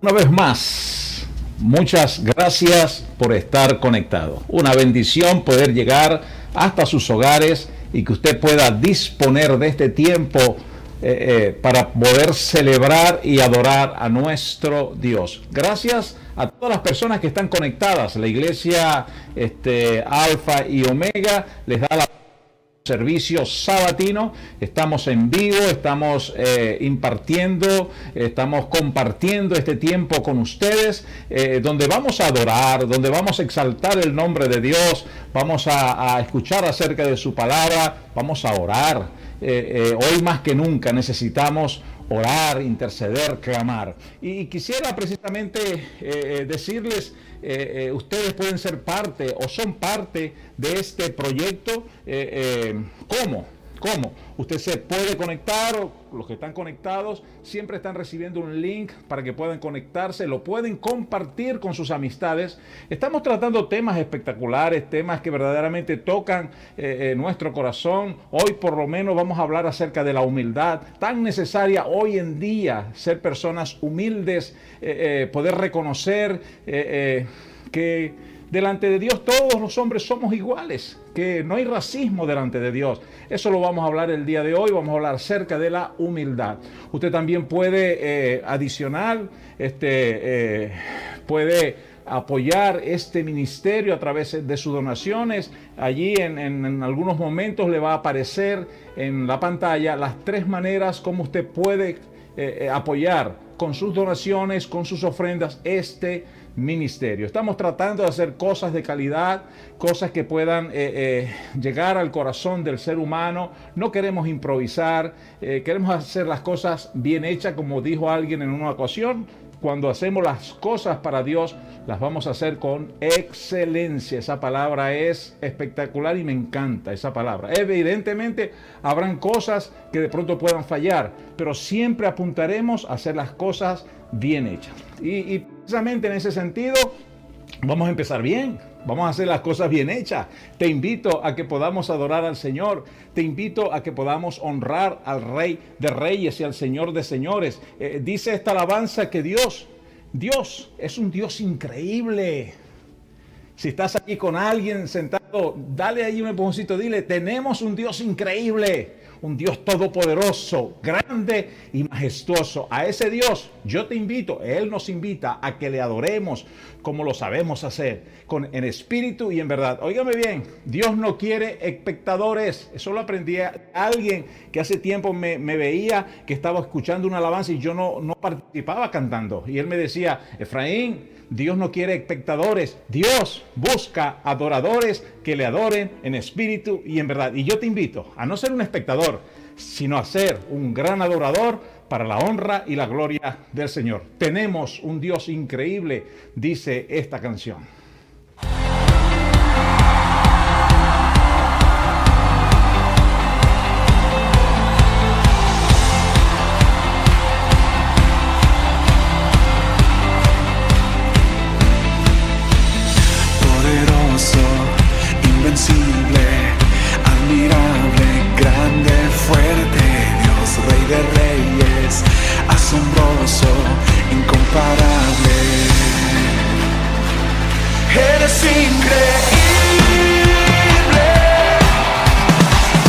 Una vez más, muchas gracias por estar conectado. Una bendición poder llegar hasta sus hogares y que usted pueda disponer de este tiempo para poder celebrar y adorar a nuestro Dios. Gracias a todas las personas que están conectadas. La iglesia Alfa y Omega les da la servicio sabatino. Estamos en vivo, estamos impartiendo, estamos compartiendo este tiempo con ustedes, donde vamos a adorar, donde vamos a exaltar el nombre de Dios, vamos a escuchar acerca de su palabra, vamos a orar. Hoy más que nunca necesitamos orar, interceder, clamar. Y quisiera precisamente decirles, ustedes pueden ser parte o son parte de este proyecto. ¿Cómo? Usted se puede conectar, o los que están conectados siempre están recibiendo un link para que puedan conectarse, lo pueden compartir con sus amistades. Estamos tratando temas espectaculares, temas que verdaderamente tocan nuestro corazón. Hoy por lo menos vamos a hablar acerca de la humildad, tan necesaria hoy en día, ser personas humildes, poder reconocer que delante de Dios todos los hombres somos iguales, que no hay racismo delante de Dios. Eso lo vamos a hablar el día de hoy, vamos a hablar acerca de la humildad. Usted también puede adicional, puede apoyar este ministerio a través de sus donaciones. Allí en algunos momentos le va a aparecer en la pantalla las 3 maneras como usted puede apoyar con sus donaciones, con sus ofrendas este ministerio. Estamos tratando de hacer cosas de calidad, cosas que puedan llegar al corazón del ser humano. No queremos improvisar, queremos hacer las cosas bien hechas, como dijo alguien en una ocasión. Cuando hacemos las cosas para Dios, las vamos a hacer con excelencia. Esa palabra es espectacular y me encanta esa palabra. Evidentemente, habrán cosas que de pronto puedan fallar, pero siempre apuntaremos a hacer las cosas bien hechas. Y precisamente en ese sentido, vamos a empezar bien. Vamos a hacer las cosas bien hechas. Te invito a que podamos adorar al Señor. Te invito a que podamos honrar al Rey de Reyes y al Señor de Señores. Dice esta alabanza que Dios es un Dios increíble. Si estás aquí con alguien sentado, dale ahí un empujoncito, dile, tenemos un Dios increíble. Un Dios todopoderoso, grande y majestuoso. A ese Dios yo te invito, Él nos invita a que le adoremos como lo sabemos hacer, en espíritu y en verdad. Óigame bien, Dios no quiere espectadores. Eso lo aprendí a alguien que hace tiempo me veía que estaba escuchando una alabanza y yo no participaba cantando. Y él me decía, Efraín, Dios no quiere espectadores. Dios busca adoradores que le adoren en espíritu y en verdad. Y yo te invito a no ser un espectador, sino a ser un gran adorador para la honra y la gloria del Señor. Tenemos un Dios increíble, dice esta canción. Invencible, admirable, grande, fuerte, Dios, Rey de Reyes, asombroso, incomparable. Eres increíble,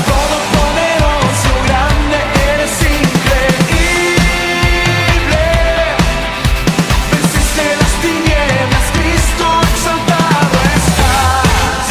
todopoderoso, grande, eres increíble. Venciste las tinieblas, Cristo exaltado estás.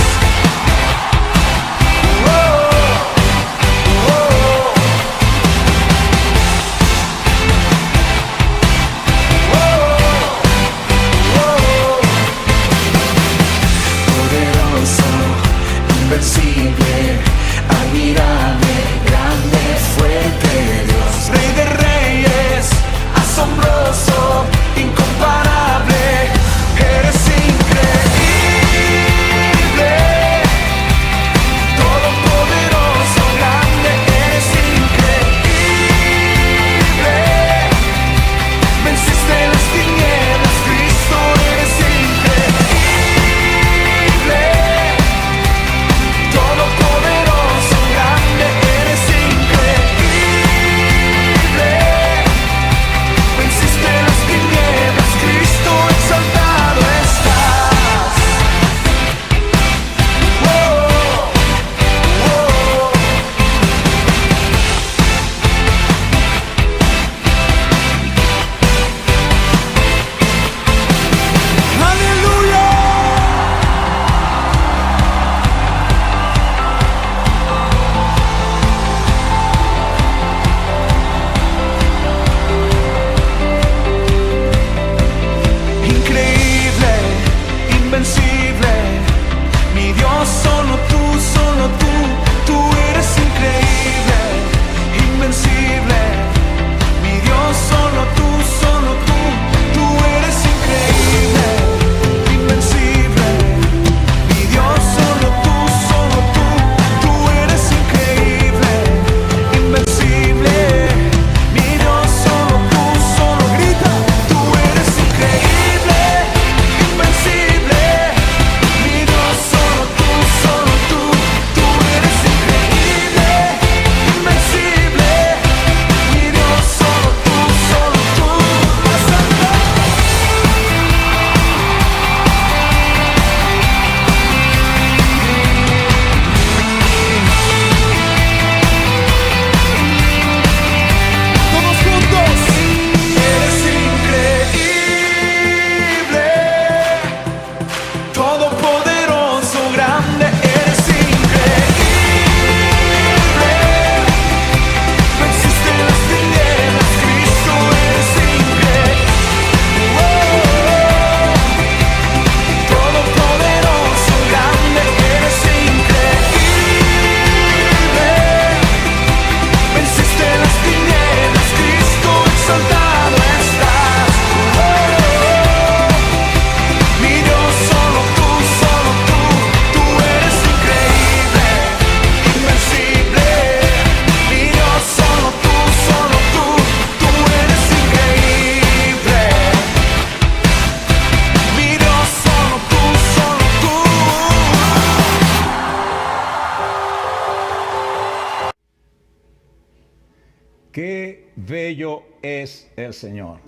Qué bello es el Señor.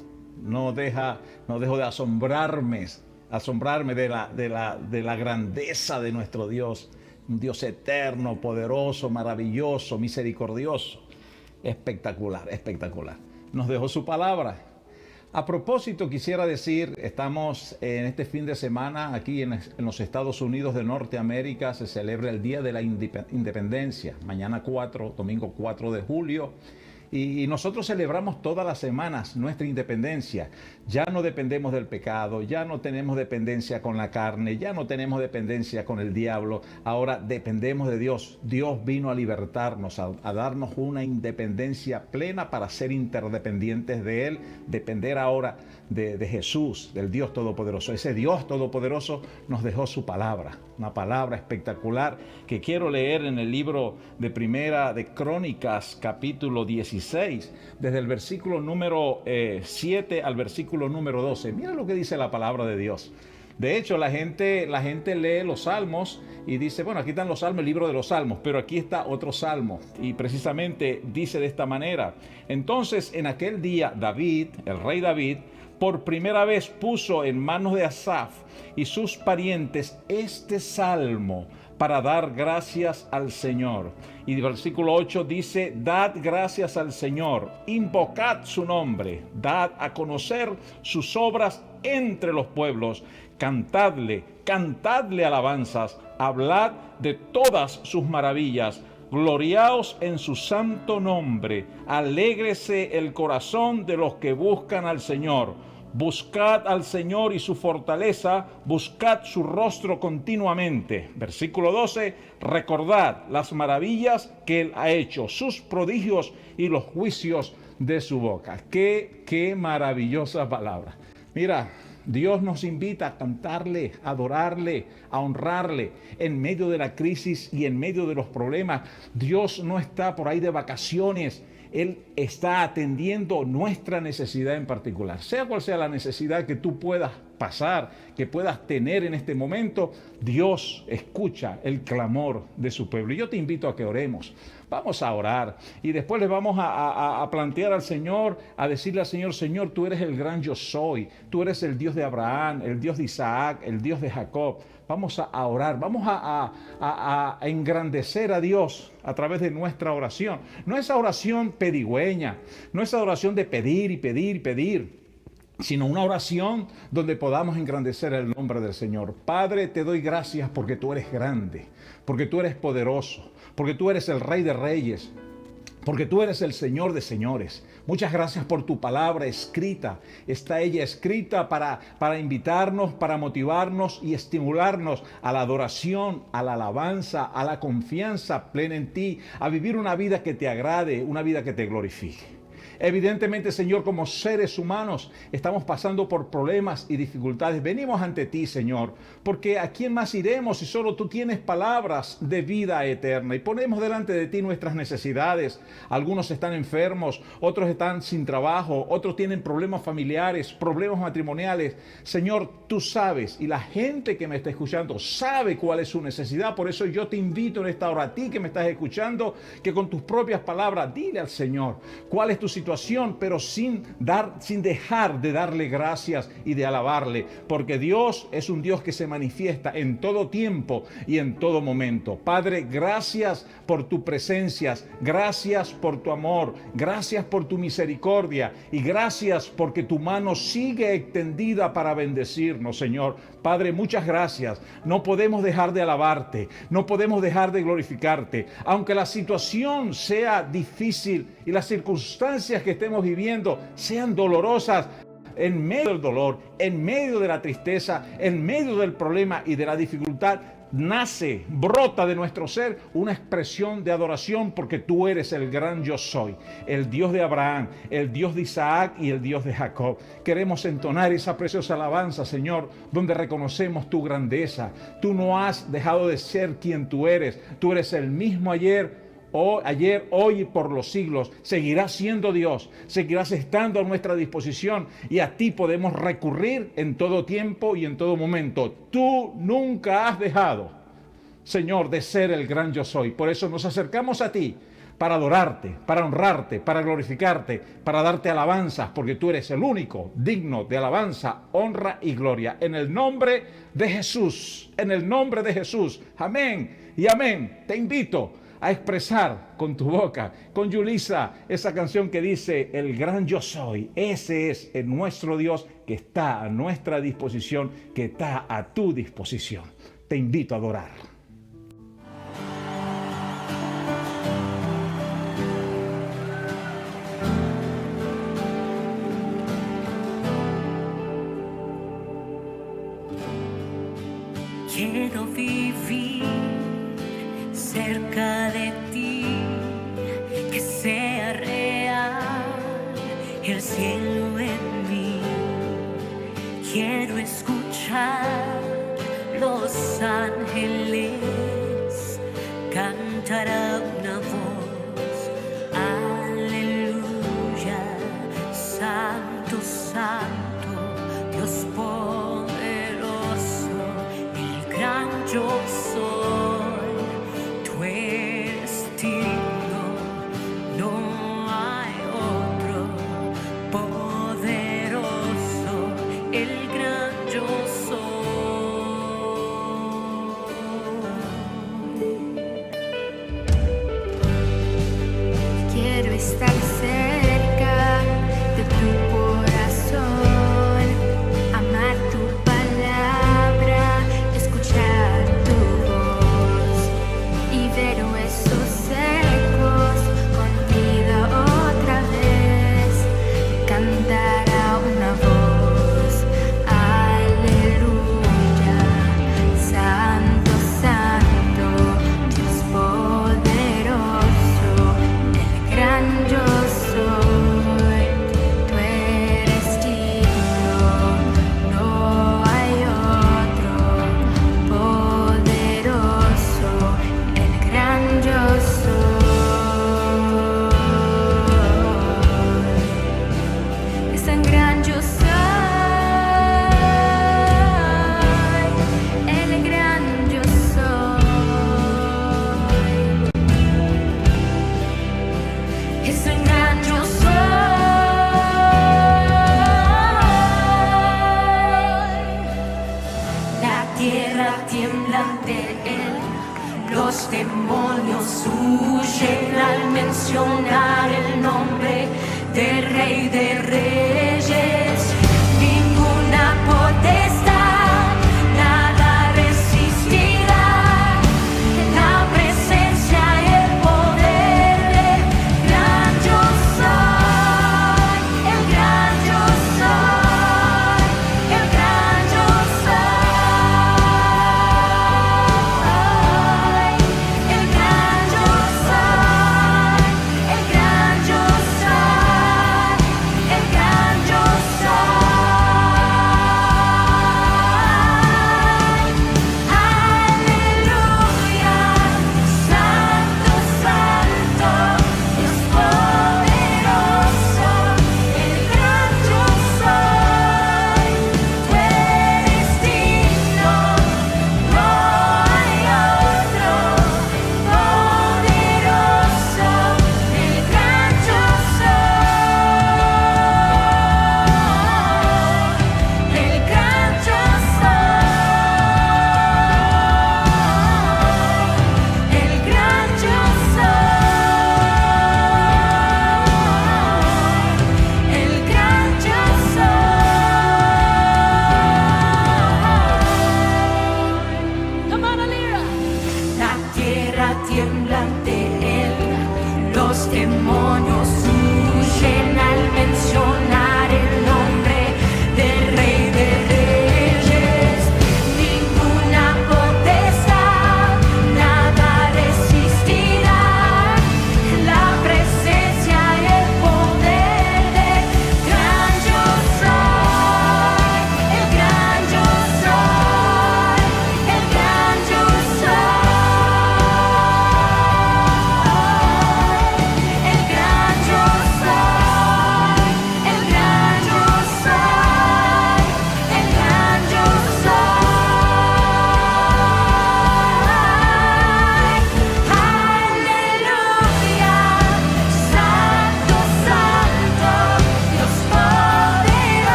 No dejo de asombrarme de la grandeza de nuestro Dios. Un Dios eterno, poderoso, maravilloso, misericordioso. Espectacular, espectacular. Nos dejó su palabra. A propósito, quisiera decir, estamos en este fin de semana aquí en los Estados Unidos de Norteamérica. Se celebra el Día de la Independencia, mañana 4, domingo 4 de julio. Y nosotros celebramos todas las semanas nuestra independencia. Ya no dependemos del pecado, ya no tenemos dependencia con la carne, ya no tenemos dependencia con el diablo. Ahora dependemos de Dios. Dios vino a libertarnos, a darnos una independencia plena para ser interdependientes de Él, depender ahora de Jesús, del Dios Todopoderoso. Ese Dios Todopoderoso nos dejó su palabra, una palabra espectacular que quiero leer en el libro de Primera de Crónicas, capítulo 16, desde el versículo número 7 al versículo número 12. Mira lo que dice la palabra de Dios. De hecho, la gente lee los salmos y dice, bueno, aquí están los salmos, el libro de los salmos, pero aquí está otro salmo. Y precisamente dice de esta manera: entonces en aquel día David, el rey David, por primera vez puso en manos de Asaf y sus parientes este salmo para dar gracias al Señor. Y el versículo 8 dice: dad gracias al Señor, invocad su nombre, dad a conocer sus obras entre los pueblos, cantadle alabanzas, hablad de todas sus maravillas, gloriaos en su santo nombre, alégrese el corazón de los que buscan al Señor. Buscad al Señor y su fortaleza, buscad su rostro continuamente. Versículo 12, recordad las maravillas que Él ha hecho, sus prodigios y los juicios de su boca. Qué maravillosa palabra. Mira, Dios nos invita a cantarle, a adorarle, a honrarle en medio de la crisis y en medio de los problemas. Dios no está por ahí de vacaciones. Él está atendiendo nuestra necesidad en particular. Sea cual sea la necesidad que tú puedas pasar, que puedas tener en este momento, Dios escucha el clamor de su pueblo. Y yo te invito a que oremos. Vamos a orar y después le vamos a plantear al Señor, a decirle al Señor: Señor, tú eres el gran yo soy, tú eres el Dios de Abraham, el Dios de Isaac, el Dios de Jacob. Vamos a orar, vamos a engrandecer a Dios a través de nuestra oración. No esa oración pedigüeña, no esa oración de pedir y pedir y pedir, sino una oración donde podamos engrandecer el nombre del Señor. Padre, te doy gracias porque tú eres grande, porque tú eres poderoso, porque tú eres el Rey de Reyes, porque tú eres el Señor de señores. Muchas gracias por tu palabra escrita. Está ella escrita para invitarnos, para motivarnos y estimularnos a la adoración, a la alabanza, a la confianza plena en ti, a vivir una vida que te agrade, una vida que te glorifique. Evidentemente, Señor, como seres humanos estamos pasando por problemas y dificultades. Venimos ante ti, Señor, porque ¿a quién más iremos si solo tú tienes palabras de vida eterna? Y ponemos delante de ti nuestras necesidades. Algunos están enfermos, otros están sin trabajo, otros tienen problemas familiares, problemas matrimoniales. Señor, tú sabes, y la gente que me está escuchando sabe cuál es su necesidad. Por eso yo te invito en esta hora, a ti que me estás escuchando, que con tus propias palabras dile al Señor cuál es tu situación, pero sin dejar de darle gracias y de alabarle, porque Dios es un Dios que se manifiesta en todo tiempo y en todo momento. Padre, gracias por tu presencia, gracias por tu amor, gracias por tu misericordia y gracias porque tu mano sigue extendida para bendecirnos, Señor. Padre, muchas gracias. No podemos dejar de alabarte, no podemos dejar de glorificarte, aunque la situación sea difícil y las circunstancias que estemos viviendo sean dolorosas. En medio del dolor, en medio de la tristeza, en medio del problema y de la dificultad, brota de nuestro ser una expresión de adoración, porque tú eres el gran yo soy, el Dios de Abraham, el Dios de Isaac y el Dios de Jacob. Queremos entonar esa preciosa alabanza, Señor, donde reconocemos tu grandeza. Tú no has dejado de ser quien tú eres el mismo ayer, hoy y por los siglos. Seguirás siendo Dios, seguirás estando a nuestra disposición y a ti podemos recurrir en todo tiempo y en todo momento. Tú nunca has dejado, Señor, de ser el gran yo soy. Por eso nos acercamos a ti para adorarte, para honrarte, para glorificarte, para darte alabanzas, porque tú eres el único digno de alabanza, honra y gloria. En el nombre de Jesús, en el nombre de Jesús. Amén y amén. Te invito a expresar con tu boca, con Yulisa, esa canción que dice, el gran yo soy. Ese es nuestro Dios que está a nuestra disposición, que está a tu disposición. Te invito a adorar. Quiero vivir cerca de ti, que sea real el cielo en mí. Quiero escuchar los ángeles cantar a una voz, aleluya, santo, santo, Dios poderoso, el gran yo soy, tú eres digno, no hay otro poderoso, el gran yo soy. Quiero estar cerca de tu corazón, amar tu palabra, escuchar tu voz y ver huesos secos con vida otra vez, cantar a una voz, aleluya, santo, santo, Dios poderoso, el gran yo soy, tú eres digno, no hay otro poderoso, el gran yo soy, es tan gran yo soy, el gran yo soy. Es un gran yo soy. La tierra tiembla ante él, los demonios huyen al mencionar el nombre del Rey de Reyes. Ninguna potestad, nada resistirá la presencia y el poder del gran yo soy, el gran yo soy, el gran yo soy, el gran yo soy, el gran yo soy, el gran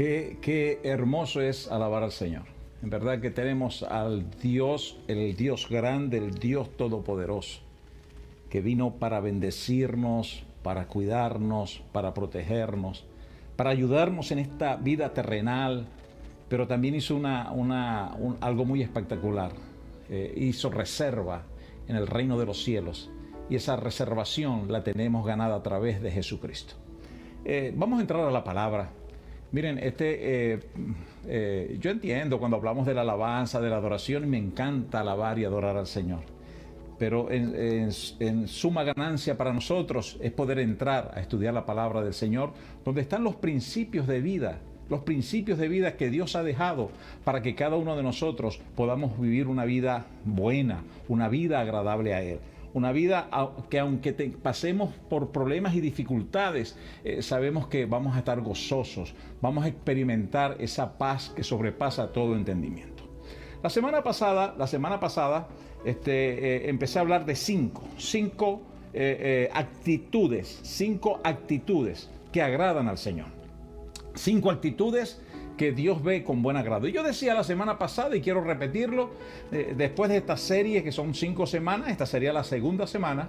Qué hermoso es alabar al Señor. En verdad que tenemos al Dios, el Dios grande, el Dios todopoderoso, que vino para bendecirnos, para cuidarnos, para protegernos, para ayudarnos en esta vida terrenal, pero también hizo algo muy espectacular. Hizo reserva en el reino de los cielos, y esa reservación la tenemos ganada a través de Jesucristo. Vamos a entrar a la palabra. Miren, yo entiendo cuando hablamos de la alabanza, de la adoración, y me encanta alabar y adorar al Señor. Pero en suma ganancia para nosotros es poder entrar a estudiar la palabra del Señor, donde están los principios de vida que Dios ha dejado para que cada uno de nosotros podamos vivir una vida buena, una vida agradable a Él. Una vida que aunque pasemos por problemas y dificultades, sabemos que vamos a estar gozosos, vamos a experimentar esa paz que sobrepasa todo entendimiento. La semana pasada empecé a hablar de cinco actitudes que agradan al Señor. 5 actitudes que Dios ve con buen agrado. Y yo decía la semana pasada, y quiero repetirlo, después de esta serie que son 5 semanas, esta sería la segunda semana,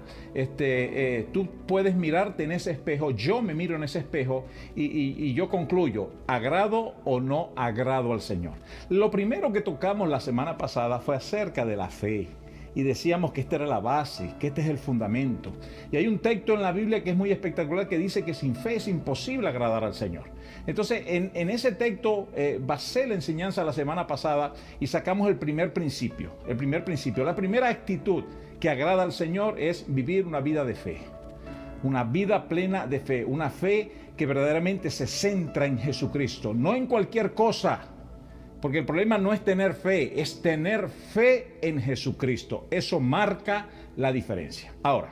tú puedes mirarte en ese espejo, yo me miro en ese espejo y yo concluyo, ¿agrado o no agrado al Señor? Lo primero que tocamos la semana pasada fue acerca de la fe. Y decíamos que esta era la base, que este es el fundamento. Y hay un texto en la Biblia que es muy espectacular que dice que sin fe es imposible agradar al Señor. Entonces, en ese texto basé la enseñanza la semana pasada y sacamos el primer principio. La primera actitud que agrada al Señor es vivir una vida de fe. Una vida plena de fe. Una fe que verdaderamente se centra en Jesucristo, no en cualquier cosa. Porque el problema no es tener fe, es tener fe en Jesucristo. Eso marca la diferencia. Ahora,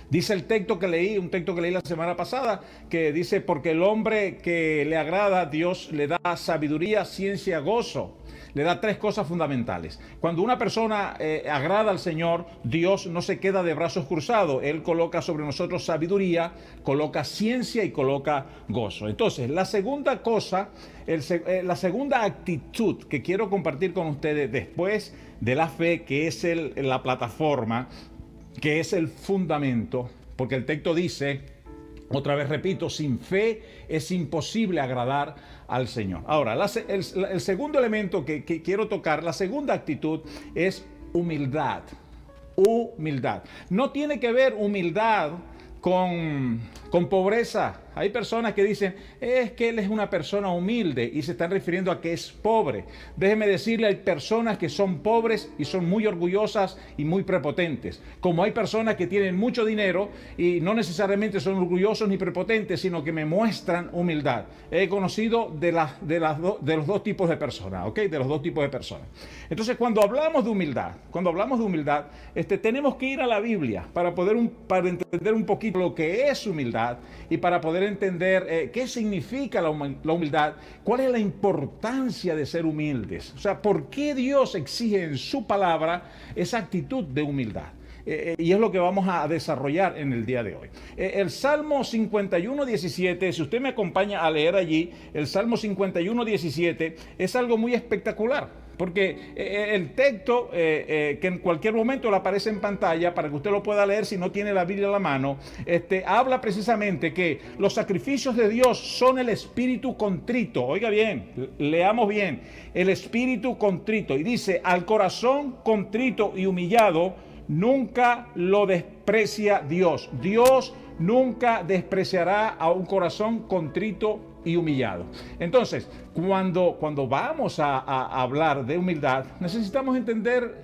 dice el texto que leí, un texto que leí la semana pasada, que dice, porque el hombre que le agrada, Dios le da sabiduría, ciencia, gozo. Le da 3 cosas fundamentales. Cuando una persona agrada al Señor, Dios no se queda de brazos cruzados. Él coloca sobre nosotros sabiduría, coloca ciencia y coloca gozo. Entonces, la segunda cosa, la segunda actitud que quiero compartir con ustedes después de la fe, que es la plataforma, que es el fundamento, porque el texto dice, otra vez repito, sin fe es imposible agradar al Señor. Ahora, el segundo elemento que quiero tocar, la segunda actitud es humildad. Humildad. No tiene que ver humildad con pobreza. Hay personas que dicen, es que él es una persona humilde y se están refiriendo a que es pobre. Déjeme decirle, hay personas que son pobres y son muy orgullosas y muy prepotentes. Como hay personas que tienen mucho dinero y no necesariamente son orgullosos ni prepotentes, sino que me muestran humildad. He conocido de los dos tipos de personas, ¿ok? De los dos tipos de personas. Entonces, cuando hablamos de humildad, tenemos que ir a la Biblia para entender un poquito lo que es humildad y para poder entender qué significa la humildad, cuál es la importancia de ser humildes. O sea, ¿por qué Dios exige en su palabra esa actitud de humildad? Y es lo que vamos a desarrollar en el día de hoy. El Salmo 51:17, si usted me acompaña a leer allí, el Salmo 51:17 es algo muy espectacular. Porque el texto, que en cualquier momento le aparece en pantalla para que usted lo pueda leer si no tiene la Biblia a la mano, habla precisamente que los sacrificios de Dios son el espíritu contrito. Oiga bien, leamos bien, el espíritu contrito. Y dice, al corazón contrito y humillado, nunca lo desprecia Dios. Dios nunca despreciará a un corazón contrito y humillado. Entonces, cuando vamos a hablar de humildad, necesitamos entender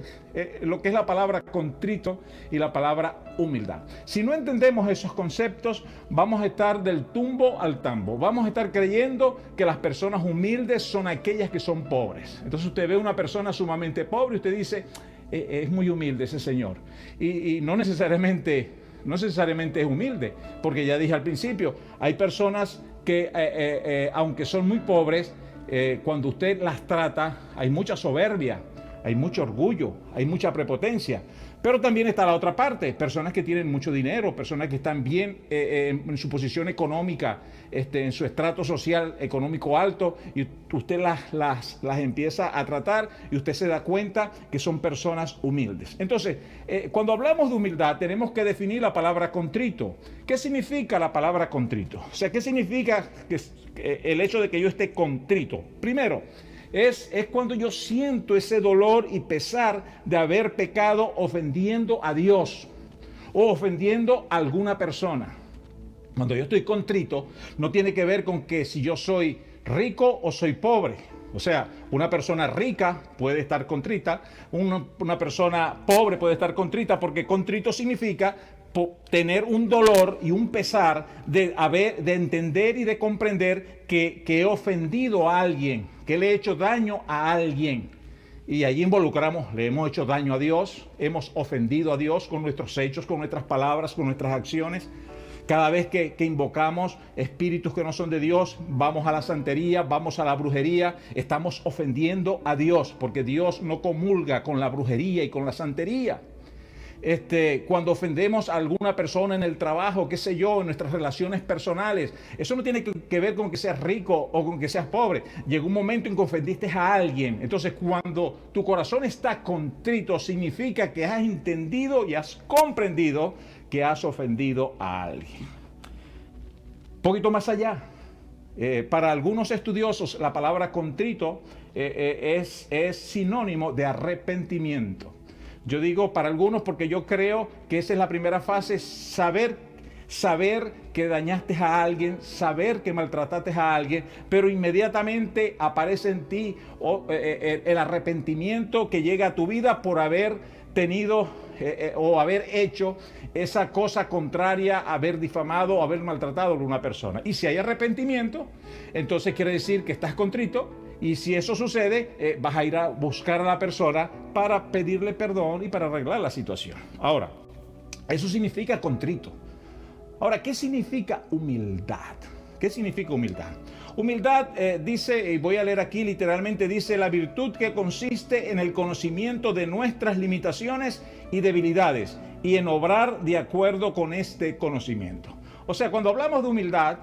lo que es la palabra contrito y la palabra humildad. Si no entendemos esos conceptos, vamos a estar del tumbo al tambo. Vamos a estar creyendo que las personas humildes son aquellas que son pobres. Entonces usted ve una persona sumamente pobre y usted dice, es muy humilde ese señor. Y no necesariamente es humilde, porque ya dije al principio, hay personas que aunque son muy pobres, cuando usted las trata, hay mucha soberbia, hay mucho orgullo, hay mucha prepotencia. Pero también está la otra parte, personas que tienen mucho dinero, personas que están bien en su posición económica, en su estrato social económico alto, y usted las empieza a tratar y usted se da cuenta que son personas humildes. Entonces, cuando hablamos de humildad, tenemos que definir la palabra contrito. ¿Qué significa la palabra contrito? O sea, ¿qué significa el hecho de que yo esté contrito? Primero, es cuando yo siento ese dolor y pesar de haber pecado ofendiendo a Dios o ofendiendo a alguna persona. Cuando yo estoy contrito, no tiene que ver con que si yo soy rico o soy pobre. O sea, una persona rica puede estar contrita, una persona pobre puede estar contrita, porque contrito significa tener un dolor y un pesar de entender y de comprender que he ofendido a alguien, que le he hecho daño a alguien. Y allí involucramos, le hemos hecho daño a Dios, hemos ofendido a Dios con nuestros hechos, con nuestras palabras, con nuestras acciones. Cada vez que invocamos espíritus que no son de Dios, vamos a la santería, vamos a la brujería, estamos ofendiendo a Dios, porque Dios no comulga con la brujería y con la santería. Cuando ofendemos a alguna persona en el trabajo, qué sé yo, en nuestras relaciones personales, eso no tiene que ver con que seas rico o con que seas pobre. Llegó un momento en que ofendiste a alguien. Entonces, cuando tu corazón está contrito, significa que has entendido y has comprendido que has ofendido a alguien. Un poquito más allá. Para algunos estudiosos, la palabra contrito es sinónimo de arrepentimiento. Yo digo para algunos porque yo creo que esa es la primera fase, saber que dañaste a alguien, saber que maltrataste a alguien, pero inmediatamente aparece en ti el arrepentimiento que llega a tu vida por haber tenido o haber hecho esa cosa contraria, haber difamado o haber maltratado a una persona. Y si hay arrepentimiento, entonces quiere decir que estás contrito. Y si eso sucede, vas a ir a buscar a la persona para pedirle perdón y para arreglar la situación. Ahora, eso significa contrito. Ahora, ¿qué significa humildad? ¿Qué significa humildad? Humildad dice, y voy a leer aquí literalmente, dice: la virtud que consiste en el conocimiento de nuestras limitaciones y debilidades y en obrar de acuerdo con este conocimiento. O sea, cuando hablamos de humildad,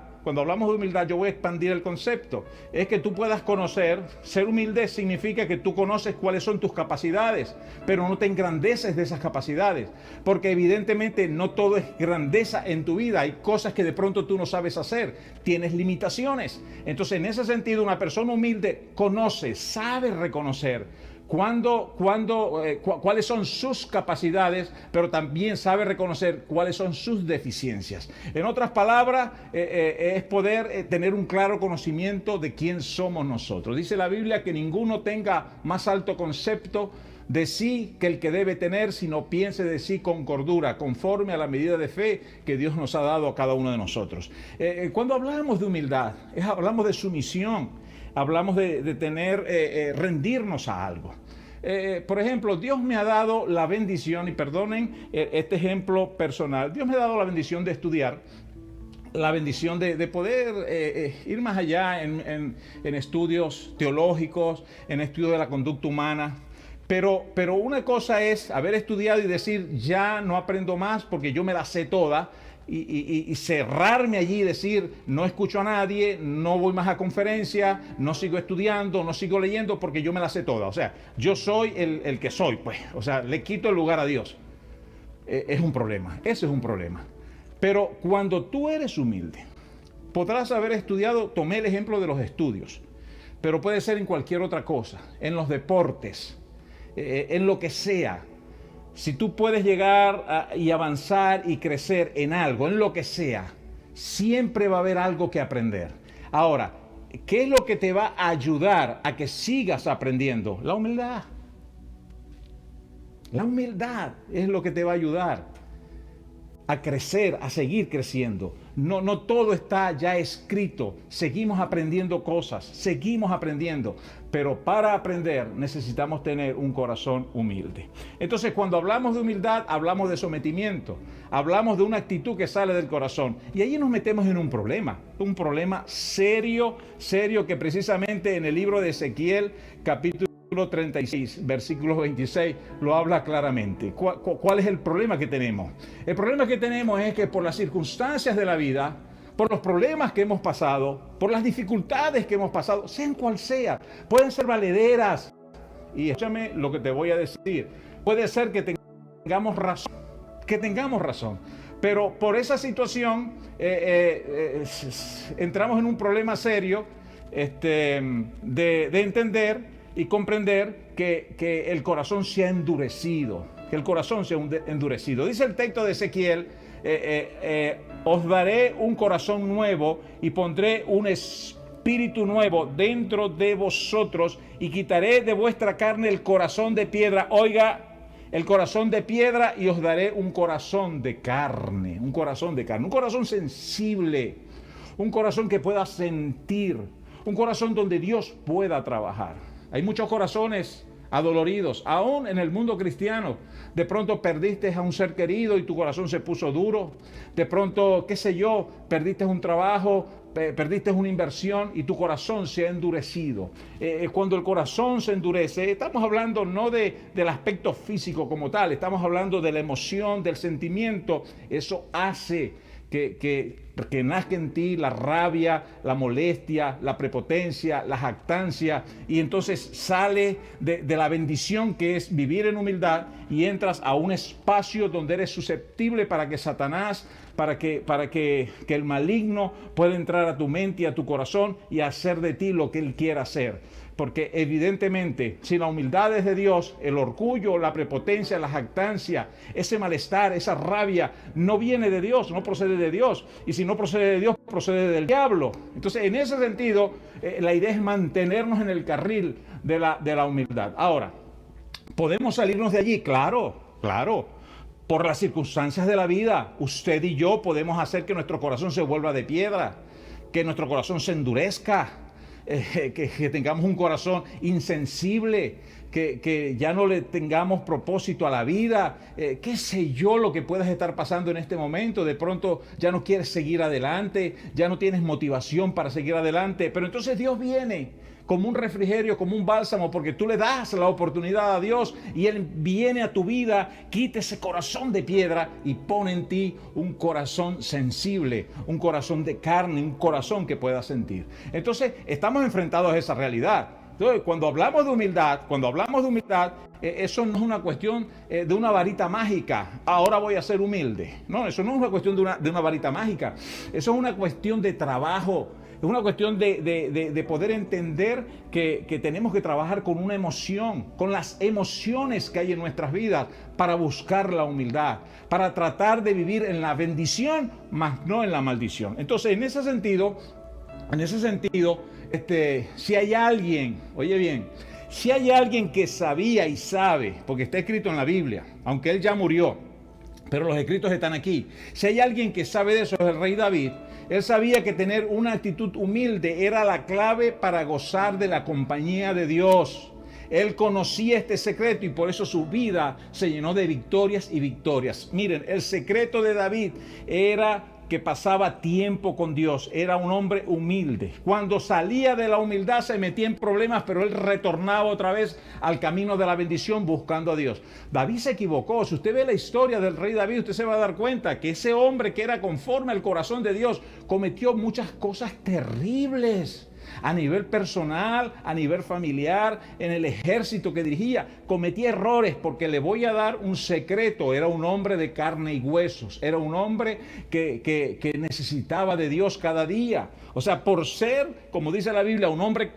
yo voy a expandir el concepto. Es que tú puedas conocer, ser humilde significa que tú conoces cuáles son tus capacidades, pero no te engrandeces de esas capacidades, porque evidentemente no todo es grandeza en tu vida. Hay cosas que de pronto tú no sabes hacer, tienes limitaciones. Entonces, en ese sentido, una persona humilde conoce, sabe reconocer cuáles son sus capacidades, pero también sabe reconocer cuáles son sus deficiencias. En otras palabras, es poder tener un claro conocimiento de quién somos nosotros. Dice la Biblia que ninguno tenga más alto concepto de sí que el que debe tener, sino piense de sí con cordura, conforme a la medida de fe que Dios nos ha dado a cada uno de nosotros. Cuando hablamos de humildad, hablamos de sumisión. Hablamos de rendirnos a algo. Por ejemplo, Dios me ha dado la bendición, y perdonen este ejemplo personal, Dios me ha dado la bendición de estudiar, la bendición de poder ir más allá en estudios teológicos, en estudios de la conducta humana. Pero una cosa es haber estudiado y decir, ya no aprendo más porque yo me la sé toda, y cerrarme allí y decir, no escucho a nadie, no voy más a conferencias, no sigo estudiando, no sigo leyendo porque yo me la sé toda. O sea, yo soy el que soy, pues. O sea, le quito el lugar a Dios. Es un problema, ese es un problema. Pero cuando tú eres humilde, podrás haber estudiado, tomé el ejemplo de los estudios, pero puede ser en cualquier otra cosa, en los deportes, en lo que sea. Si tú puedes llegar y avanzar y crecer en algo, en lo que sea, siempre va a haber algo que aprender. Ahora, ¿qué es lo que te va a ayudar a que sigas aprendiendo? La humildad. La humildad es lo que te va a ayudar a crecer, a seguir creciendo. No todo está ya escrito. Seguimos aprendiendo cosas, seguimos aprendiendo. Pero para aprender necesitamos tener un corazón humilde. Entonces, cuando hablamos de humildad, hablamos de sometimiento. Hablamos de una actitud que sale del corazón. Y allí nos metemos en un problema serio, que precisamente en el libro de Ezequiel, capítulo 36, versículo 26, lo habla claramente. ¿Cuál es el problema que tenemos? El problema que tenemos es que por las circunstancias de la vida, por los problemas que hemos pasado, por las dificultades que hemos pasado, sean cual sea, pueden ser valederas. Y escúchame lo que te voy a decir. Puede ser que tengamos razón, pero por esa situación entramos en un problema serio de entender y comprender que el corazón se ha endurecido, Dice el texto de Ezequiel, os daré un corazón nuevo y pondré un espíritu nuevo dentro de vosotros y quitaré de vuestra carne el corazón de piedra. Oiga, el corazón de piedra, y os daré un corazón de carne, un corazón sensible, un corazón que pueda sentir, un corazón donde Dios pueda trabajar. Hay muchos corazones adoloridos, aún en el mundo cristiano. De pronto perdiste a un ser querido y tu corazón se puso duro. De pronto, qué sé yo, perdiste un trabajo, perdiste una inversión y tu corazón se ha endurecido. Cuando el corazón se endurece, estamos hablando no del aspecto físico como tal, estamos hablando de la emoción, del sentimiento. Eso hace que nazca en ti la rabia, la molestia, la prepotencia, la jactancia, y entonces sale de la bendición que es vivir en humildad y entras a un espacio donde eres susceptible para que Satanás, para que el maligno pueda entrar a tu mente y a tu corazón y hacer de ti lo que él quiera hacer. Porque evidentemente, si la humildad es de Dios, el orgullo, la prepotencia, la jactancia, ese malestar, esa rabia, no viene de Dios, no procede de Dios. Y si no procede de Dios, procede del diablo. Entonces, en ese sentido, la idea es mantenernos en el carril de la humildad. Ahora, ¿podemos salirnos de allí? Claro. Por las circunstancias de la vida, usted y yo podemos hacer que nuestro corazón se vuelva de piedra, que nuestro corazón se endurezca. Que tengamos un corazón insensible, que ya no le tengamos propósito a la vida, qué sé yo lo que puedas estar pasando en este momento. De pronto ya no quieres seguir adelante, ya no tienes motivación para seguir adelante, pero entonces Dios viene como un refrigerio, como un bálsamo, porque tú le das la oportunidad a Dios y Él viene a tu vida, quita ese corazón de piedra y pone en ti un corazón sensible, un corazón de carne, un corazón que pueda sentir. Entonces, estamos enfrentados a esa realidad. Entonces, cuando hablamos de humildad, eso no es una cuestión de una varita mágica. Ahora voy a ser humilde. No, eso no es una cuestión de una varita mágica. Eso es una cuestión de trabajo. Es una cuestión de poder entender que tenemos que trabajar con una emoción, con las emociones que hay en nuestras vidas para buscar la humildad, para tratar de vivir en la bendición, más no en la maldición. Entonces, en ese sentido, si hay alguien, oye bien, si hay alguien que sabía y sabe, porque está escrito en la Biblia, aunque él ya murió, pero los escritos están aquí. Si hay alguien que sabe de eso, es el rey David. Él sabía que tener una actitud humilde era la clave para gozar de la compañía de Dios. Él conocía este secreto y por eso su vida se llenó de victorias y victorias. Miren, el secreto de David era que pasaba tiempo con Dios, era un hombre humilde. Cuando salía de la humildad se metía en problemas, pero él retornaba otra vez al camino de la bendición buscando a Dios. David se equivocó. Si usted ve la historia del rey David, usted se va a dar cuenta que ese hombre que era conforme al corazón de Dios cometió muchas cosas terribles. A nivel personal, a nivel familiar, en el ejército que dirigía, cometía errores, porque le voy a dar un secreto: era un hombre de carne y huesos, era un hombre que necesitaba de Dios cada día. O sea, por ser, como dice la Biblia, un hombre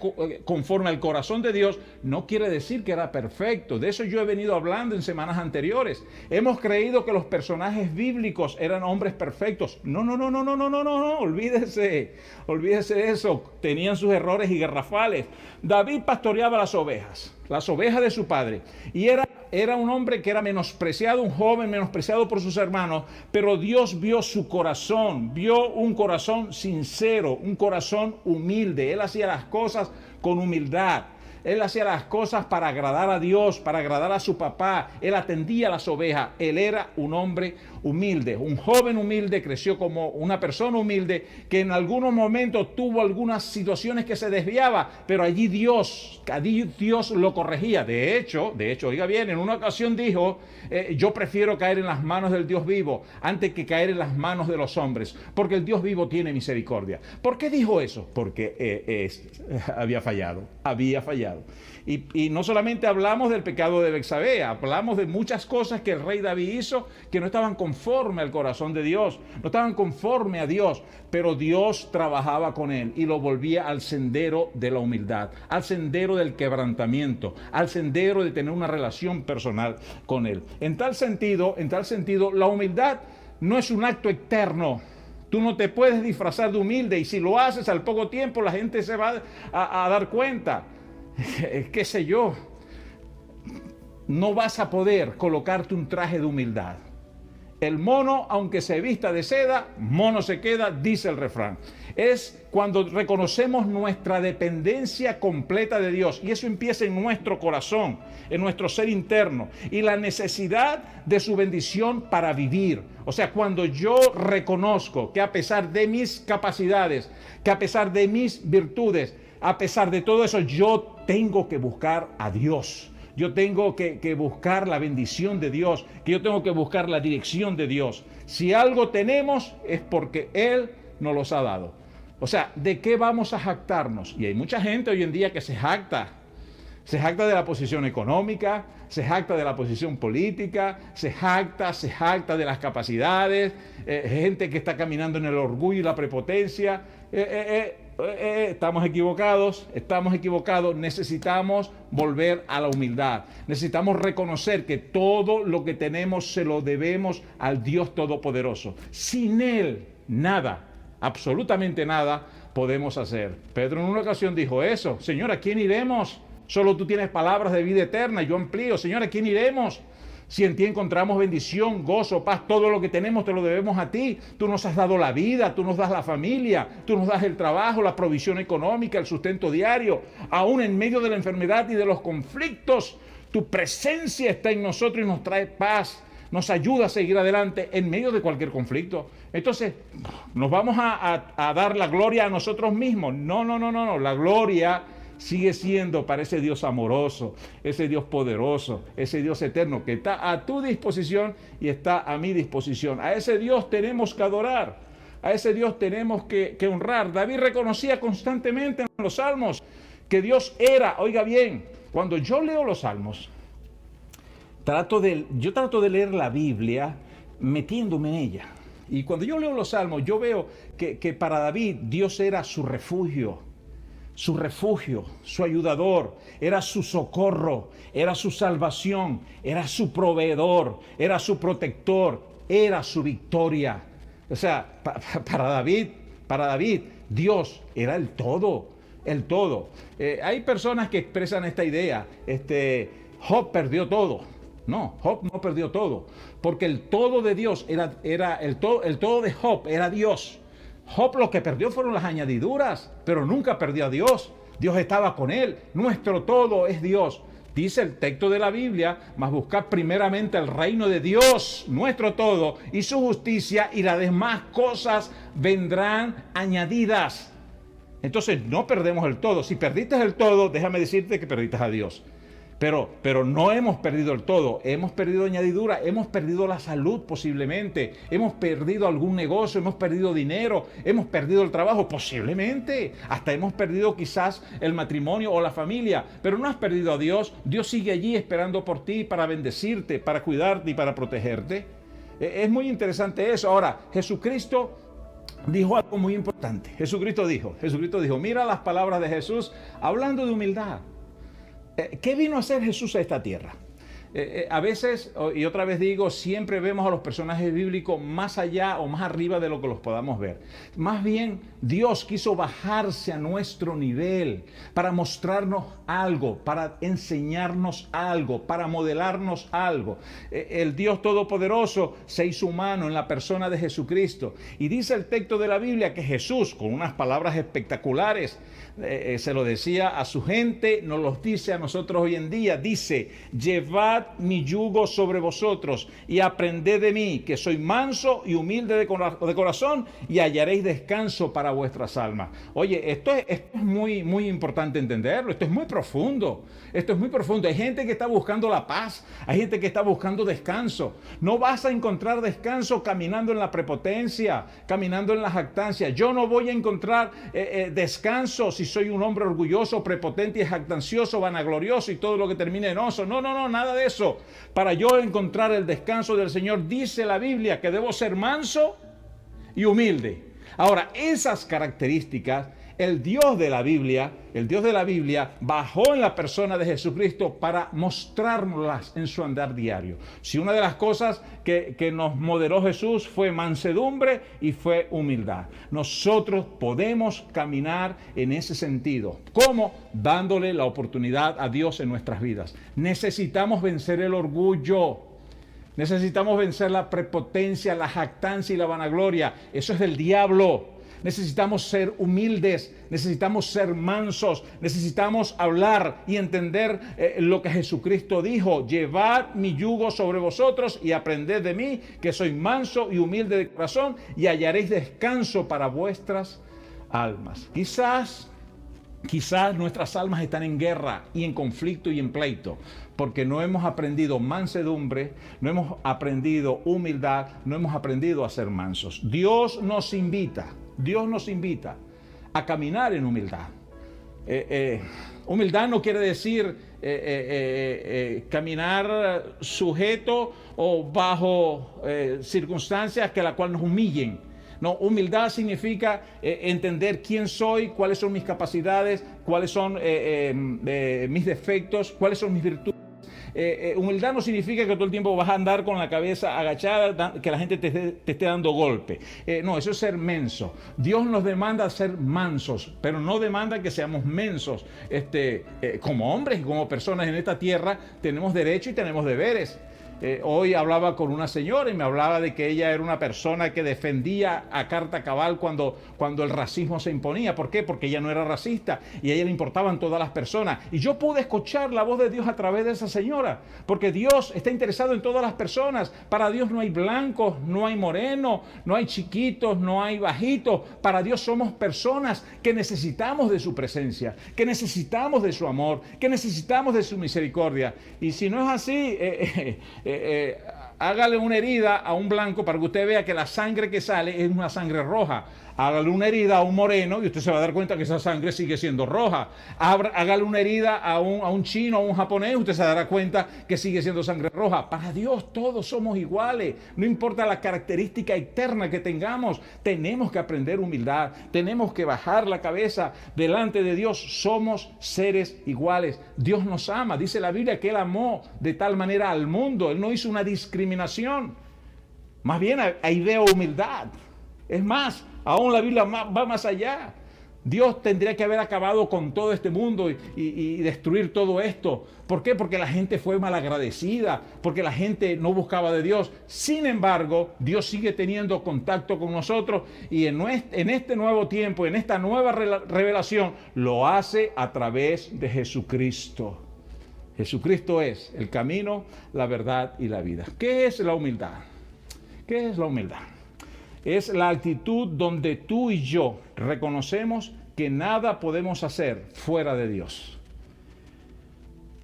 conforme al corazón de Dios, no quiere decir que era perfecto. De eso yo he venido hablando en semanas anteriores. Hemos creído que los personajes bíblicos eran hombres perfectos. No, olvídese de eso. Tenían sus errores y garrafales. David pastoreaba las ovejas de su padre, y era un hombre que era menospreciado, un joven menospreciado por sus hermanos, pero Dios vio su corazón, vio un corazón sincero, un corazón humilde. Él hacía las cosas con humildad. Él hacía las cosas para agradar a Dios, para agradar a su papá. Él atendía a las ovejas. Él era un hombre humilde, un joven humilde, creció como una persona humilde que en algunos momentos tuvo algunas situaciones que se desviaba, pero allí Dios lo corregía. De hecho, oiga bien, en una ocasión dijo, yo prefiero caer en las manos del Dios vivo antes que caer en las manos de los hombres, porque el Dios vivo tiene misericordia. ¿Por qué dijo eso? Porque había fallado. Y no solamente hablamos del pecado de Betsabé, hablamos de muchas cosas que el rey David hizo que no estaban conforme al corazón de Dios, no estaban conforme a Dios, pero Dios trabajaba con él y lo volvía al sendero de la humildad, al sendero del quebrantamiento, al sendero de tener una relación personal con él. En tal sentido, la humildad no es un acto externo. Tú no te puedes disfrazar de humilde, y si lo haces al poco tiempo la gente se va a dar cuenta. Qué sé yo, no vas a poder colocarte un traje de humildad. El mono, aunque se vista de seda, mono se queda, dice el refrán. Es cuando reconocemos nuestra dependencia completa de Dios, y eso empieza en nuestro corazón, en nuestro ser interno, y la necesidad de su bendición para vivir. O sea, cuando yo reconozco que a pesar de mis capacidades, que a pesar de mis virtudes, a pesar de todo eso, yo tengo que buscar a Dios. Yo tengo que buscar la bendición de Dios, que yo tengo que buscar la dirección de Dios. Si algo tenemos es porque Él nos los ha dado. O sea, ¿de qué vamos a jactarnos? Y hay mucha gente hoy en día que se jacta de la posición económica, se jacta de la posición política, se jacta de las capacidades, gente que está caminando en el orgullo y la prepotencia. Estamos equivocados, necesitamos volver a la humildad, necesitamos reconocer que todo lo que tenemos se lo debemos al Dios Todopoderoso. Sin Él, nada, absolutamente nada podemos hacer. Pedro en una ocasión dijo eso: Señor, ¿a quién iremos? Solo tú tienes palabras de vida eterna. Yo amplío: Señor, ¿a quién iremos? Si en ti encontramos bendición, gozo, paz, todo lo que tenemos te lo debemos a ti. Tú nos has dado la vida, tú nos das la familia, tú nos das el trabajo, la provisión económica, el sustento diario. Aún en medio de la enfermedad y de los conflictos, tu presencia está en nosotros y nos trae paz, nos ayuda a seguir adelante en medio de cualquier conflicto. Entonces, ¿nos vamos a dar la gloria a nosotros mismos? No. La gloria sigue siendo para ese Dios amoroso, ese Dios poderoso, ese Dios eterno que está a tu disposición y está a mi disposición. A ese Dios tenemos que adorar, a ese Dios tenemos que honrar. David reconocía constantemente en los salmos que Dios era, oiga bien, cuando yo leo los salmos, yo trato de leer la Biblia metiéndome en ella. Y cuando yo leo los salmos, yo veo que para David Dios era su refugio, su ayudador, era su socorro, era su salvación, era su proveedor, era su protector, era su victoria. O sea, para David, Dios era el todo. Hay personas que expresan esta idea, Job perdió todo. No, Job no perdió todo, porque el todo de Dios era el todo de Job era Dios. Job lo que perdió fueron las añadiduras, pero nunca perdió a Dios. Dios estaba con él. Nuestro todo es Dios. Dice el texto de la Biblia: mas buscad primeramente el reino de Dios, nuestro todo, y su justicia, y las demás cosas vendrán añadidas. Entonces no perdemos el todo. Si perdiste el todo, déjame decirte que perdiste a Dios. Pero no hemos perdido el todo, hemos perdido añadidura, hemos perdido la salud posiblemente, hemos perdido algún negocio, hemos perdido dinero, hemos perdido el trabajo posiblemente, hasta hemos perdido quizás el matrimonio o la familia, pero no has perdido a Dios. Dios sigue allí esperando por ti para bendecirte, para cuidarte y para protegerte. Es muy interesante eso. Ahora, Jesucristo dijo algo muy importante. Jesucristo dijo, mira las palabras de Jesús hablando de humildad. ¿Qué vino a hacer Jesús a esta tierra? A veces, y otra vez digo, siempre vemos a los personajes bíblicos más allá o más arriba de lo que los podamos ver. Más bien, Dios quiso bajarse a nuestro nivel para mostrarnos algo, para enseñarnos algo, para modelarnos algo. El Dios Todopoderoso se hizo humano en la persona de Jesucristo. Y dice el texto de la Biblia que Jesús, con unas palabras espectaculares, se lo decía a su gente, nos los dice a nosotros hoy en día. Dice: llevad mi yugo sobre vosotros y aprended de mí, que soy manso y humilde de corazón, y hallaréis descanso para vuestras almas. Oye, esto es muy, muy importante entenderlo. Esto es muy profundo. Esto es muy profundo. Hay gente que está buscando la paz. Hay gente que está buscando descanso. No vas a encontrar descanso caminando en la prepotencia, caminando en la jactancia. Yo no voy a encontrar descanso si soy un hombre orgulloso, prepotente y jactancioso, vanaglorioso y todo lo que termine en oso. No, nada de eso. Para yo encontrar el descanso del Señor, dice la Biblia que debo ser manso y humilde. Ahora, esas características, el Dios de la Biblia bajó en la persona de Jesucristo para mostrárnoslas en su andar diario. Si una de las cosas que nos modeló Jesús fue mansedumbre y fue humildad, nosotros podemos caminar en ese sentido. ¿Cómo? Dándole la oportunidad a Dios en nuestras vidas. Necesitamos vencer el orgullo. Necesitamos vencer la prepotencia, la jactancia y la vanagloria. Eso es del diablo. Necesitamos ser humildes, necesitamos ser mansos, necesitamos hablar y entender lo que Jesucristo dijo: llevad mi yugo sobre vosotros y aprended de mí, que soy manso y humilde de corazón, y hallaréis descanso para vuestras almas. Quizás nuestras almas están en guerra y en conflicto y en pleito, porque no hemos aprendido mansedumbre, no hemos aprendido humildad, no hemos aprendido a ser mansos. Dios nos invita a caminar en humildad. Humildad no quiere decir caminar sujeto o bajo circunstancias que la cual nos humillen. No, humildad significa entender quién soy, cuáles son mis capacidades, cuáles son mis defectos, cuáles son mis virtudes. Humildad no significa que todo el tiempo vas a andar con la cabeza agachada, que la gente te esté dando golpe. No, eso es ser menso. Dios nos demanda ser mansos, pero no demanda que seamos mensos. Como hombres y como personas en esta tierra tenemos derechos y tenemos deberes. Hoy hablaba con una señora y me hablaba de que ella era una persona que defendía a carta cabal cuando el racismo se imponía. ¿Por qué? Porque ella no era racista y a ella le importaban todas las personas. Y yo pude escuchar la voz de Dios a través de esa señora, porque Dios está interesado en todas las personas. Para Dios no hay blancos, no hay morenos, no hay chiquitos, no hay bajitos. Para Dios somos personas que necesitamos de su presencia, que necesitamos de su amor, que necesitamos de su misericordia. Y si no es así, hágale una herida a un blanco para que usted vea que la sangre que sale es una sangre roja. Hágale una herida a un moreno y usted se va a dar cuenta que esa sangre sigue siendo roja. Hágale una herida a un chino, a un japonés, usted se dará cuenta que sigue siendo sangre roja. Para Dios todos somos iguales. No importa la característica externa que tengamos, tenemos que aprender humildad. Tenemos que bajar la cabeza delante de Dios. Somos seres iguales. Dios nos ama. Dice la Biblia que Él amó de tal manera al mundo. Él no hizo una discriminación. Más bien ahí veo humildad. Es más, aún la Biblia va más allá. Dios tendría que haber acabado con todo este mundo y destruir todo esto. ¿Por qué? Porque la gente fue malagradecida, porque la gente no buscaba de Dios. Sin embargo, Dios sigue teniendo contacto con nosotros y en este nuevo tiempo, en esta nueva revelación, lo hace a través de Jesucristo. Jesucristo es el camino, la verdad y la vida. ¿Qué es la humildad? ¿Qué es la humildad? Es la actitud donde tú y yo reconocemos que nada podemos hacer fuera de Dios.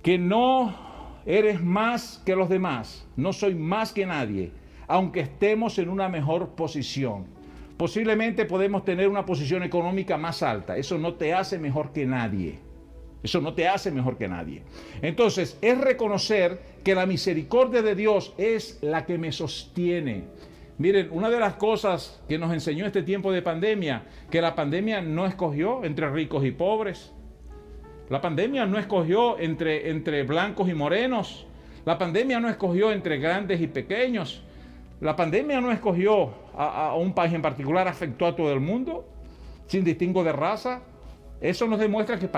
Que no eres más que los demás, no soy más que nadie, aunque estemos en una mejor posición. Posiblemente podemos tener una posición económica más alta, eso no te hace mejor que nadie. Eso no te hace mejor que nadie. Entonces, es reconocer que la misericordia de Dios es la que me sostiene. Miren, una de las cosas que nos enseñó este tiempo de pandemia, que la pandemia no escogió entre ricos y pobres. La pandemia no escogió entre blancos y morenos. La pandemia no escogió entre grandes y pequeños. La pandemia no escogió a un país en particular, afectó a todo el mundo, sin distingo de raza. Eso nos demuestra que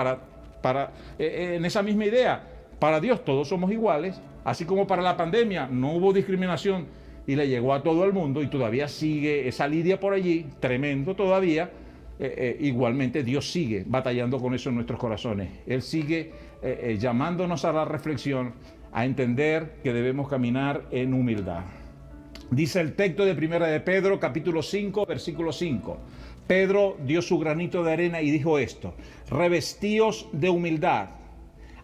en esa misma idea, para Dios todos somos iguales, así como para la pandemia no hubo discriminación y le llegó a todo el mundo y todavía sigue esa lidia por allí, tremendo todavía. Igualmente Dios sigue batallando con eso en nuestros corazones. Él sigue llamándonos a la reflexión, a entender que debemos caminar en humildad. Dice el texto de Primera de Pedro, capítulo 5, versículo 5. Pedro dio su granito de arena y dijo esto: revestíos de humildad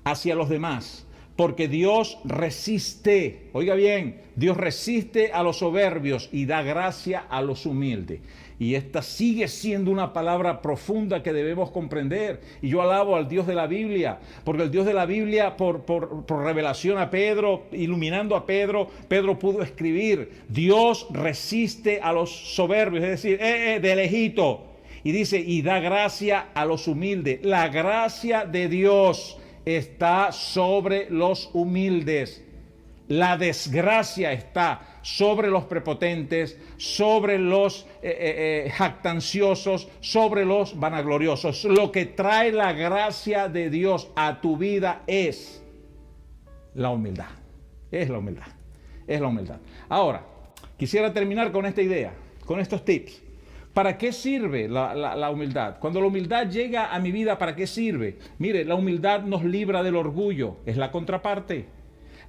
hacia los demás, porque Dios resiste, oiga bien, Dios resiste a los soberbios y da gracia a los humildes. Y esta sigue siendo una palabra profunda que debemos comprender. Y yo alabo al Dios de la Biblia, porque el Dios de la Biblia, por revelación a Pedro, iluminando a Pedro, Pedro pudo escribir: Dios resiste a los soberbios, es decir, de lejito. Y dice, y da gracia a los humildes. La gracia de Dios está sobre los humildes. La desgracia está sobre los prepotentes, sobre los jactanciosos, sobre los vanagloriosos. Lo que trae la gracia de Dios a tu vida es la humildad. Es la humildad. Es la humildad. Ahora, quisiera terminar con esta idea, con estos tips. ¿Para qué sirve la humildad? Cuando la humildad llega a mi vida, ¿para qué sirve? Mire, la humildad nos libra del orgullo, es la contraparte.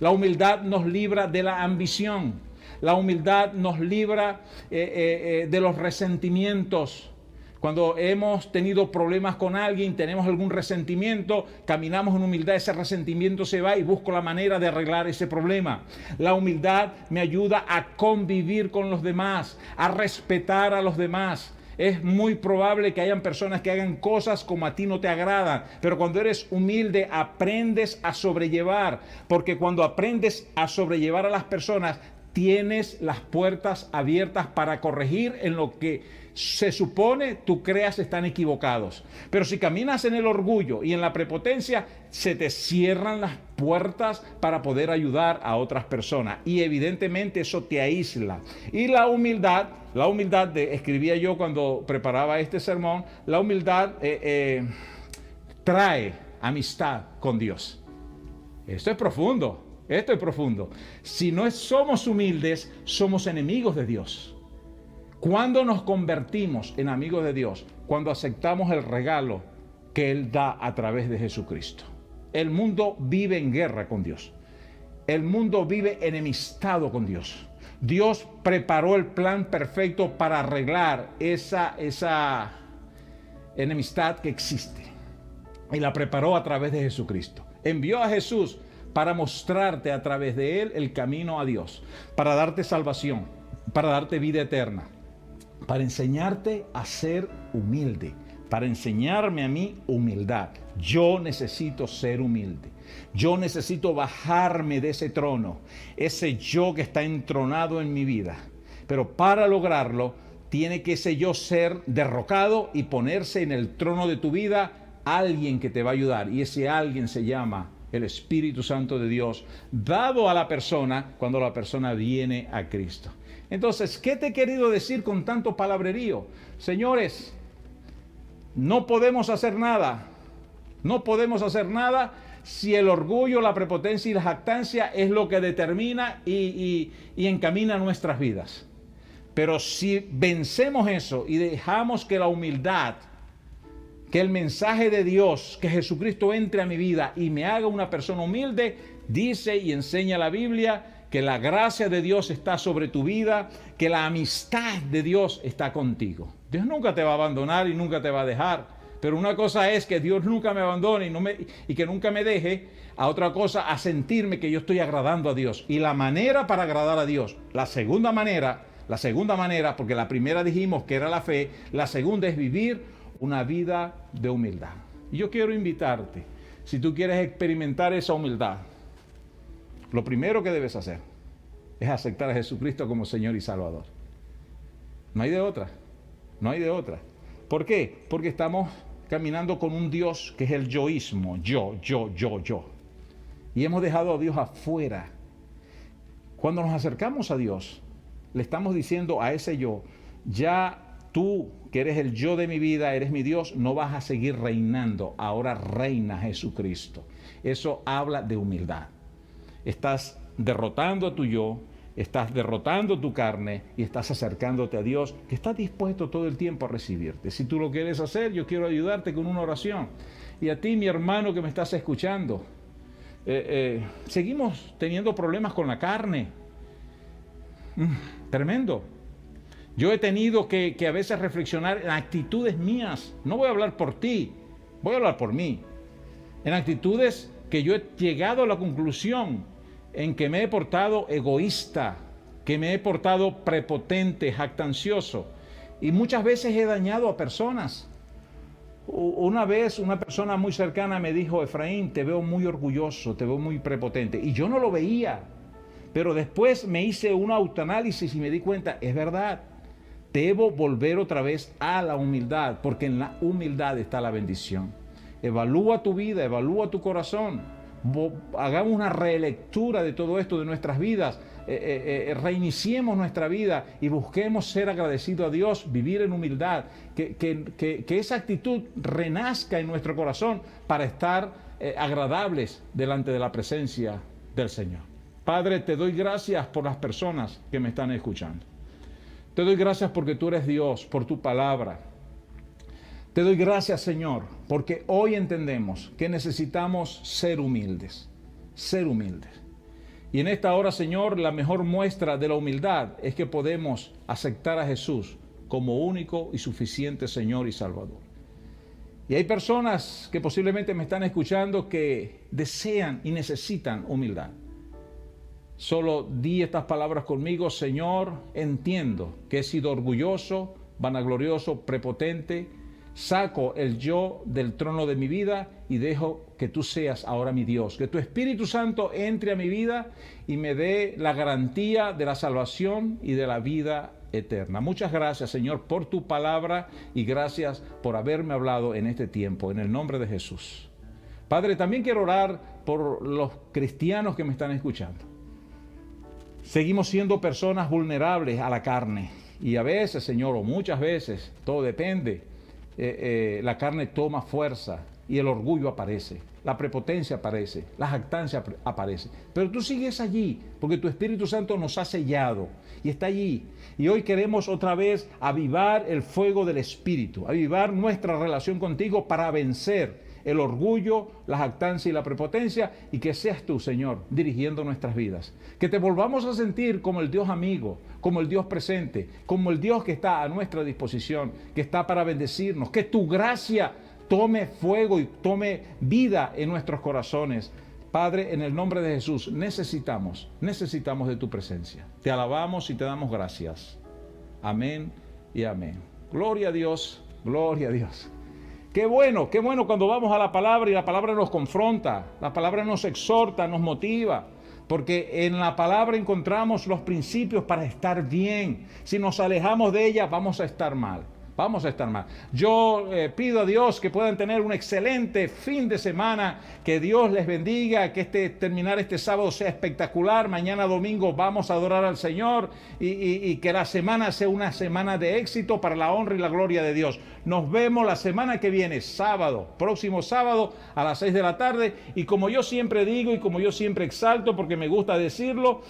La humildad nos libra de la ambición. La humildad nos libra de los resentimientos. Cuando hemos tenido problemas con alguien, tenemos algún resentimiento, caminamos en humildad, ese resentimiento se va y busco la manera de arreglar ese problema. La humildad me ayuda a convivir con los demás, a respetar a los demás. Es muy probable que hayan personas que hagan cosas como a ti no te agradan, pero cuando eres humilde aprendes a sobrellevar, porque cuando aprendes a sobrellevar a las personas, tienes las puertas abiertas para corregir en lo que se supone tú creas están equivocados. Pero si caminas en el orgullo y en la prepotencia, se te cierran las puertas para poder ayudar a otras personas. Y evidentemente eso te aísla. Y la humildad, escribía yo cuando preparaba este sermón, la humildad trae amistad con Dios. Esto es profundo. Esto es profundo. Si no somos humildes, somos enemigos de Dios. ¿Cuándo nos convertimos en amigos de Dios? Cuando aceptamos el regalo que Él da a través de Jesucristo. El mundo vive en guerra con Dios. El mundo vive enemistado con Dios. Dios preparó el plan perfecto para arreglar esa enemistad que existe. Y la preparó a través de Jesucristo. Envió a Jesús para mostrarte a través de Él el camino a Dios, para darte salvación, para darte vida eterna, para enseñarte a ser humilde, para enseñarme a mí humildad. Yo necesito ser humilde. Yo necesito bajarme de ese trono, ese yo que está entronado en mi vida. Pero para lograrlo, tiene que ese yo ser derrocado y ponerse en el trono de tu vida alguien que te va a ayudar. Y ese alguien se llama el Espíritu Santo de Dios, dado a la persona cuando la persona viene a Cristo. Entonces, ¿qué te he querido decir con tanto palabrerío? Señores, no podemos hacer nada. No podemos hacer nada si el orgullo, la prepotencia y la jactancia es lo que determina y encamina nuestras vidas. Pero si vencemos eso y dejamos que la humildad, que el mensaje de Dios, que Jesucristo entre a mi vida y me haga una persona humilde, dice y enseña la Biblia que la gracia de Dios está sobre tu vida, que la amistad de Dios está contigo. Dios nunca te va a abandonar y nunca te va a dejar. Pero una cosa es que Dios nunca me abandone y que nunca me deje. A otra cosa, a sentirme que yo estoy agradando a Dios. Y la manera para agradar a Dios, la segunda manera, porque la primera dijimos que era la fe, la segunda es vivir una vida de humildad. Y yo quiero invitarte, si tú quieres experimentar esa humildad, lo primero que debes hacer es aceptar a Jesucristo como Señor y Salvador. No hay de otra. No hay de otra. ¿Por qué? Porque estamos caminando con un Dios que es el yoísmo. Yo. Y hemos dejado a Dios afuera Cuando nos acercamos a Dios, le estamos diciendo a ese yo, ya tú, que eres el yo de mi vida, eres mi Dios, no vas a seguir reinando, ahora reina Jesucristo. Eso habla de humildad. Estás derrotando a tu yo, estás derrotando tu carne y estás acercándote a Dios, que está dispuesto todo el tiempo a recibirte. Si tú lo quieres hacer, yo quiero ayudarte con una oración. Y a ti, mi hermano que me estás escuchando, seguimos teniendo problemas con la carne. Tremendo. Yo he tenido que a veces reflexionar en actitudes mías. No voy a hablar por ti, voy a hablar por mí. En actitudes que yo he llegado a la conclusión en que me he portado egoísta, que me he portado prepotente, jactancioso. Y muchas veces he dañado a personas. Una vez una persona muy cercana me dijo: Efraín, te veo muy orgulloso, te veo muy prepotente. Y yo no lo veía. Pero después me hice un autoanálisis y me di cuenta, es verdad. Debo volver otra vez a la humildad, porque en la humildad está la bendición. Evalúa tu vida, evalúa tu corazón. Hagamos una relectura de todo esto, de nuestras vidas. Reiniciemos nuestra vida y busquemos ser agradecidos a Dios, vivir en humildad. Que esa actitud renazca en nuestro corazón para estar agradables delante de la presencia del Señor. Padre, te doy gracias por las personas que me están escuchando. Te doy gracias porque tú eres Dios, por tu palabra. Te doy gracias, Señor, porque hoy entendemos que necesitamos ser humildes, ser humildes. Y en esta hora, Señor, la mejor muestra de la humildad es que podemos aceptar a Jesús como único y suficiente Señor y Salvador. Y hay personas que posiblemente me están escuchando que desean y necesitan humildad. Solo di estas palabras conmigo: Señor, entiendo que he sido orgulloso, vanaglorioso, prepotente. Saco el yo del trono de mi vida y dejo que tú seas ahora mi Dios. Que tu Espíritu Santo entre a mi vida y me dé la garantía de la salvación y de la vida eterna. Muchas gracias, Señor, por tu palabra y gracias por haberme hablado en este tiempo. En el nombre de Jesús. Padre, también quiero orar por los cristianos que me están escuchando. Seguimos siendo personas vulnerables a la carne y a veces, Señor, o muchas veces, todo depende, la carne toma fuerza y el orgullo aparece, la prepotencia aparece, la jactancia aparece. Pero tú sigues allí porque tu Espíritu Santo nos ha sellado y está allí. Y hoy queremos otra vez avivar el fuego del Espíritu, avivar nuestra relación contigo para vencer el orgullo, la jactancia y la prepotencia, y que seas tú, Señor, dirigiendo nuestras vidas. Que te volvamos a sentir como el Dios amigo, como el Dios presente, como el Dios que está a nuestra disposición, que está para bendecirnos. Que tu gracia tome fuego y tome vida en nuestros corazones. Padre, en el nombre de Jesús, necesitamos de tu presencia. Te alabamos y te damos gracias. Amén y amén. Gloria a Dios, gloria a Dios. Qué bueno cuando vamos a la palabra y la palabra nos confronta, la palabra nos exhorta, nos motiva, porque en la palabra encontramos los principios para estar bien. Si nos alejamos de ella, vamos a estar mal. Vamos a estar mal. Yo pido a Dios que puedan tener un excelente fin de semana, que Dios les bendiga, que terminar este sábado sea espectacular. Mañana domingo vamos a adorar al Señor y que la semana sea una semana de éxito para la honra y la gloria de Dios. Nos vemos la semana que viene, próximo sábado a las 6 de la tarde. Y como yo siempre digo y como yo siempre exalto, porque me gusta decirlo,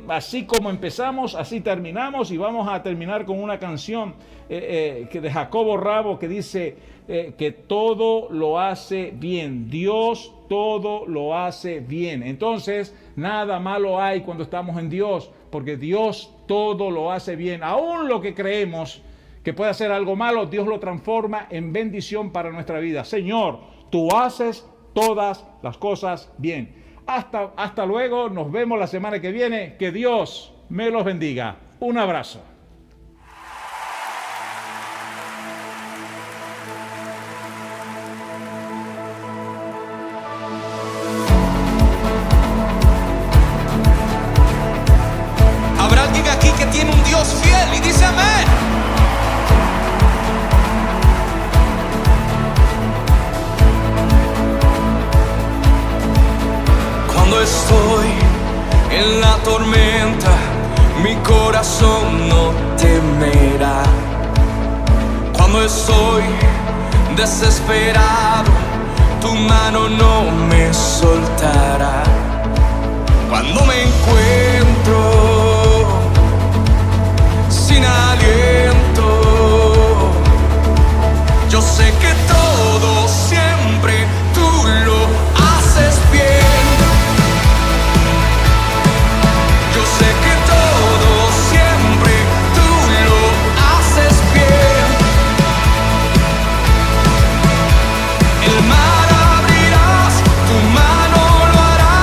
así como empezamos, así terminamos, y vamos a terminar con una canción que de Jacobo Rabo, que dice que todo lo hace bien. Dios todo lo hace bien. Entonces, nada malo hay cuando estamos en Dios, porque Dios todo lo hace bien. Aún lo que creemos que puede hacer algo malo, Dios lo transforma en bendición para nuestra vida. Señor, tú haces todas las cosas bien. Hasta luego, nos vemos la semana que viene. Que Dios me los bendiga. Un abrazo. Habrá alguien aquí que tiene un Dios fiel y dice amén. Cuando estoy en la tormenta, estoy desesperado, tu mano no me soltará. Cuando me encuentro sin aliento, yo sé que todo siempre tú lo haces bien. Yo sé que todo siempre tú lo haces bien. El mar abrirás, tu mano lo hará,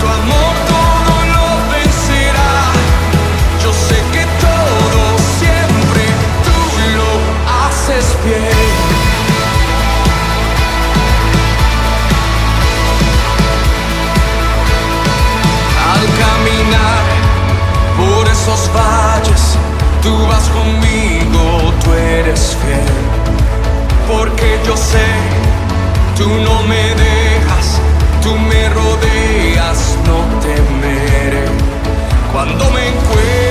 tu amor todo lo vencerá. Yo sé que todo siempre tú lo haces bien. Al caminar por esos valles, tú vas conmigo, tú eres fiel. Porque yo sé, tú no me dejas, tú me rodeas, no temeré. Cuando me encuentre